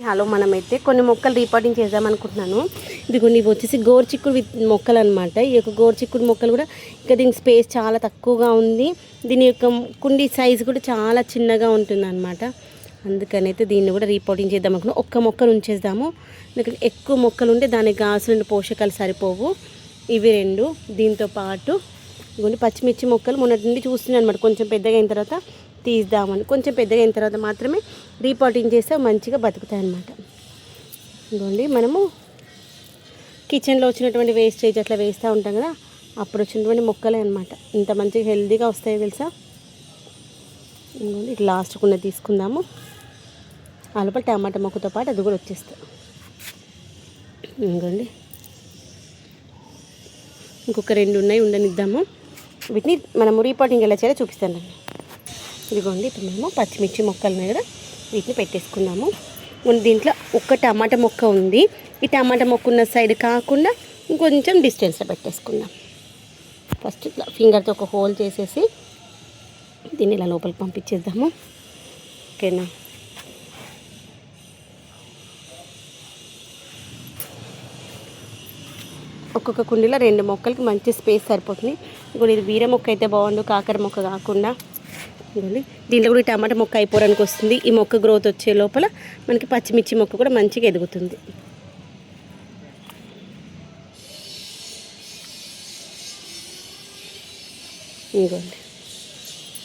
Hello, మనమైతే కొన్ని మొక్కలు రీపాటింగ్ చేద్దాం అనుకుంటున్నాను. ఇదిగోండి, ఇవి వచ్చేసి గోరుచిక్కుడు మొక్కలు అనమాట. ఈ యొక్క గోరుచిక్కుడు మొక్కలు కూడా ఇంకా దీనికి స్పేస్ చాలా తక్కువగా ఉంది. దీని యొక్క కుండీ సైజు కూడా చాలా చిన్నగా ఉంటుంది అనమాట. అందుకని అయితే దీన్ని కూడా రీపాటింగ్ చేద్దాం అనుకున్నాం. ఒక్క మొక్కలు ఉంచేద్దాము. ఎందుకంటే ఎక్కువ మొక్కలు ఉంటే దానికి కావాల్సిన పోషకాలు సరిపోవు. ఇవి రెండు. దీంతో పాటు ఇదిగోండి పచ్చిమిర్చి మొక్కలు మొన్నటి నుండి చూస్తున్నాను అనమాట. కొంచెం పెద్దగా అయిన తర్వాత తీద్దామని. కొంచెం పెద్దగా అయిన తర్వాత మాత్రమే రీపాటింగ్ చేస్తే మంచిగా బతుకుతాయి అన్నమాట. ఇదిగోండి, మనము కిచెన్లో వచ్చినటువంటి వేస్టేజ్ అట్లా వేస్తూ ఉంటాం కదా, అప్పుడు వచ్చినటువంటి మొక్కలే అనమాట. ఇంత మంచిగా హెల్తీగా వస్తాయో తెలుసా. ఇదిగోండి, ఇట్లా లాస్ట్కున్న తీసుకుందాము. ఆ లోపల టమాటా మొక్కతో పాటు అది కూడా వచ్చేస్తాం. ఇదిగోండి, ఇంకొక రెండు ఉన్నాయి, ఉండనిద్దాము. వీటిని మనము రీపాటింగ్ ఎలా చేయాలో చూపిస్తాను. ఇదిగోండి, ఇప్పుడు మేము పచ్చిమిర్చి మొక్కలు ఉన్నాయి కదా, వీటిని పెట్టేసుకున్నాము. దీంట్లో ఒక్క టమాటా మొక్క ఉంది. ఈ టమాటా మొక్క ఉన్న సైడ్ కాకుండా ఇంకొంచెం డిస్టెన్స్లో పెట్టేసుకుందాం. ఫస్ట్ ఇట్లా ఫింగర్తో ఒక హోల్ చేసేసి దీన్ని ఇలా లోపలికి పంపించేద్దాము. ఓకేనా. ఒక్కొక్క కుండీలో రెండు మొక్కలకి మంచి స్పేస్ సరిపోతుంది. ఇప్పుడు ఇది బీర మొక్క అయితే బాగుండు, కాకర మొక్క కాకుండా. దీంట్లో కూడా టమాటా మొక్క అయిపోవడానికి వస్తుంది. ఈ మొక్క గ్రోత్ వచ్చే లోపల మనకి పచ్చిమిర్చి మొక్క కూడా మంచిగా ఎదుగుతుంది. ఇదిగోండి,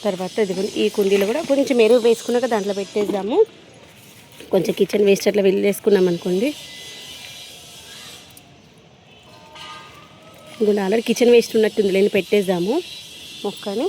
తర్వాత ఇదిగోండి ఈ కుండీలో కూడా కొంచెం ఎరువు వేసుకున్నాక దాంట్లో పెట్టేద్దాము. కొంచెం కిచెన్ వేస్ట్ అట్లా వెళ్ళేసుకున్నాం అనుకోండి. ఇదిగోండి, ఆల్రెడీ కిచెన్ వేస్ట్ ఉన్నట్టుంది, లేని పెట్టేద్దాము మొక్కని.